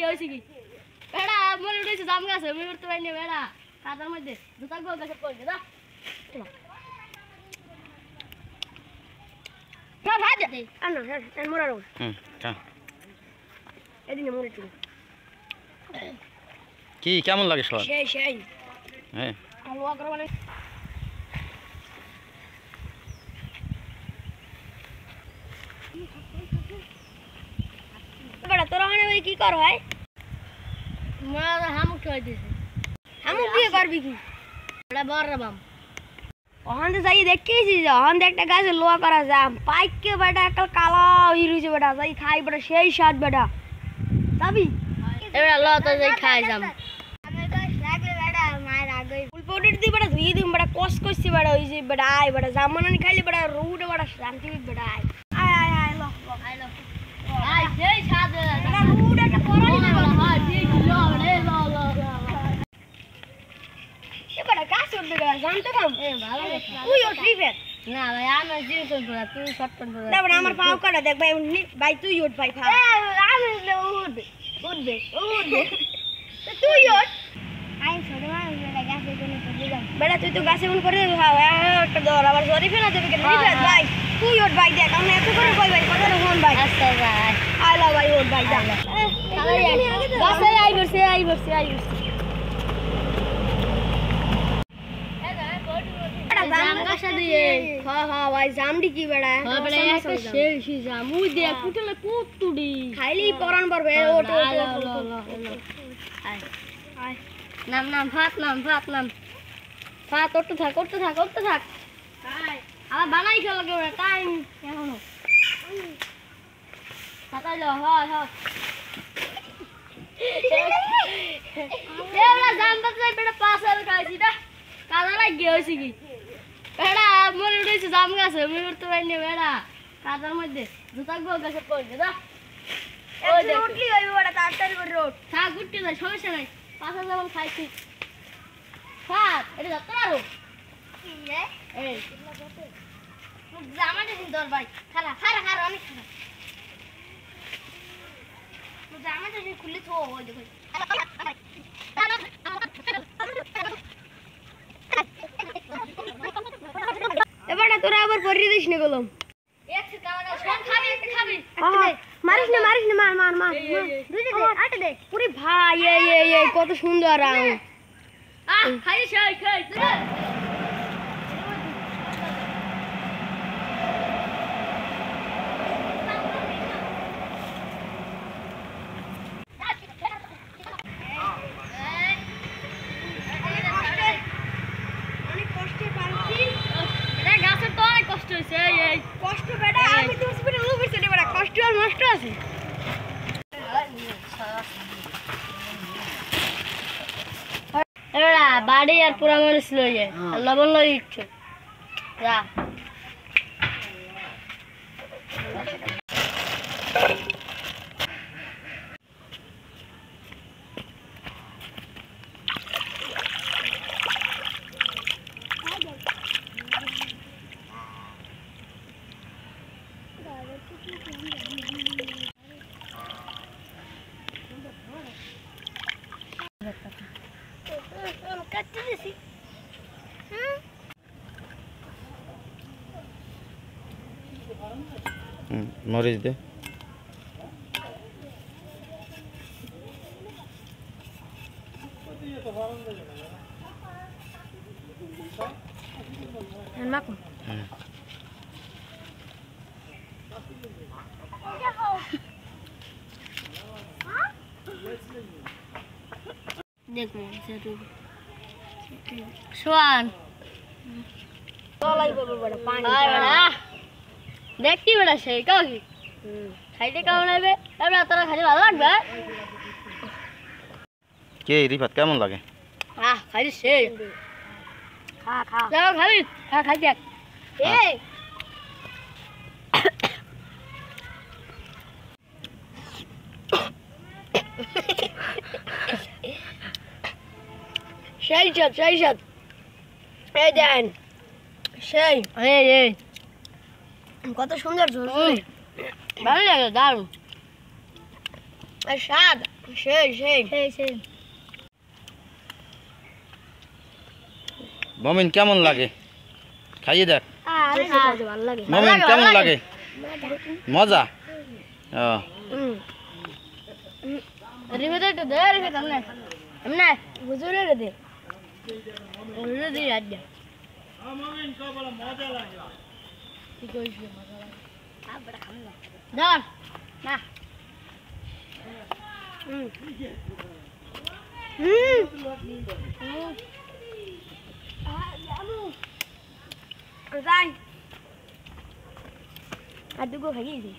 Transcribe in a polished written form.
হইছে কি বেড়া মনে উঠেছে জাম গাছে আমি উঠতে পারিনি বেড়া কাদার মধ্যে জুতা গো গাছে পড়ে যা না ভাই দে আনো হ্যাঁ মোরা রো কা এদিকে মোরে তুই কি কেমন লাগে সর সেই হ্যাঁ আলো আগর মানে বড় তোরা মানে ওই কি কর ভাই মারা হামু কই দিছে হামু কি করবি কি বড় বড় বাম ওখান যাই দেখেছি ওখান একটা গাছে লোয়া করা জাম পাইকে বেটা একটা কালা হই রইছে বেটা যাই খাই বেটা সেই স্বাদ বেটা যাবি এবারে ল তো যাই খাই জাম আমি তো লাগলে বেটা মায়ের আগে ফুল পাউডার দি বেটা ধুই দিম বেটা কস কইছি বেটা ওই যে বেটা আই বেটা জামানানি খাইলে বেটা রুডে বেটা শান্তি বেটা আই ল আই সেই স্বাদ বেটা রুডে একটা করাই না হ্যাঁ ঠিক ল রে ল এবারে কাজ করতে গেল জানতে পাম এ ভালো তুই ও ট্রিপের না ভাই আমি জিনিস করব তুই শর্টকাট করব তারপর আমার পাও কাটা দেখ ভাই ভাই তুই ওঠ ভাই খা আমি উঠবে তুই ওঠ আই ছোট মানুষ বেটা গাছে কোন করে যাও বেটা তুই তো গাছে কোন করে খাও একটা দর আবার জরি ফেলা দেবে কেন ভাই তুই ওঠ ভাই দেখ আমি এত করে কই ভাই কথা হন ভাই আচ্ছা ভাই আই লা ভাই ওঠ ভাই যা গাছে আই বসে জাম গাছা দিয়ে হ্যাঁ ভাই জামডি কি বেড়া হ্যাঁ বেড়া একটা শেরশি জাম ওই দে কুটলে কুতুডি খাইলি পরান পারবে ওট আয় নাম ভাত উঠতে থাক আয় আর বানাই খেলা লাগে টাইম এখনো তাতাইলো হ্যাঁ এরা জাম বাজে বেটা পাশে খাইছি না কাদা লাগে হইছে কি বেড়া মনে উঠেছে জাম গাছে আমি উঠতে পারিনি বেড়া কাদার মধ্যে জুতা গো গাছে পড়ে যা ওই দেখ উঠলি হইবে বেড়া তাড়াতাড়ি করে রোড থাক উঠতে না সমস্যা নাই পাশা যেমন খাইছি থাক এটা যত আরো কি রে এই জামাটা দিন তোর ভাই খারা অনেক খারা জামাটা দিন খুলে তো ওই দেখো এবারে তোরা আবার পরি দিস নি গলম একটু কালাগা সব খাবি একটা খাবি মারিস না মার দুইটা দে আটে দে পুরি ভাই এই কত সুন্দর আম খাই কষ্ট বেটা আমি তো স্পিডে উঠেছি রে বেটা কষ্ট আর নষ্ট আছে এবারে বাড়ি আর পুরা মরিচ লইয়ে লবণ লই ইচ্ছে যা মরিচ দে দেখো সোয়ান দেখি বেড়া সেই কাকি খাইতে কেমন লাগবে এবার তোরা খাইতে ভালো লাগবে কে রিফাত কেমন লাগে খাইতে সেই খা খাবি খাই দেখ এই সেই সাত এই দেন সেই এই কত সুন্দর ঝোল ভালো লাগে দারুণ আর স্বাদ সেই সেই সেই সেই মমিন কেমন লাগে খাইয়ে দেখ আরে খাইতে ভালো লাগে মমিন কেমন লাগে মজা ও রিমিতে তো দে রে সামনে সামনে হুজুরে রে দে ওরে দি আজ্ঞা মমিন কো বলে মজা লাগে কি কইছ মজা লাগে আবড়া খাম না ধর না যাই আর দুগো খাইয়েছি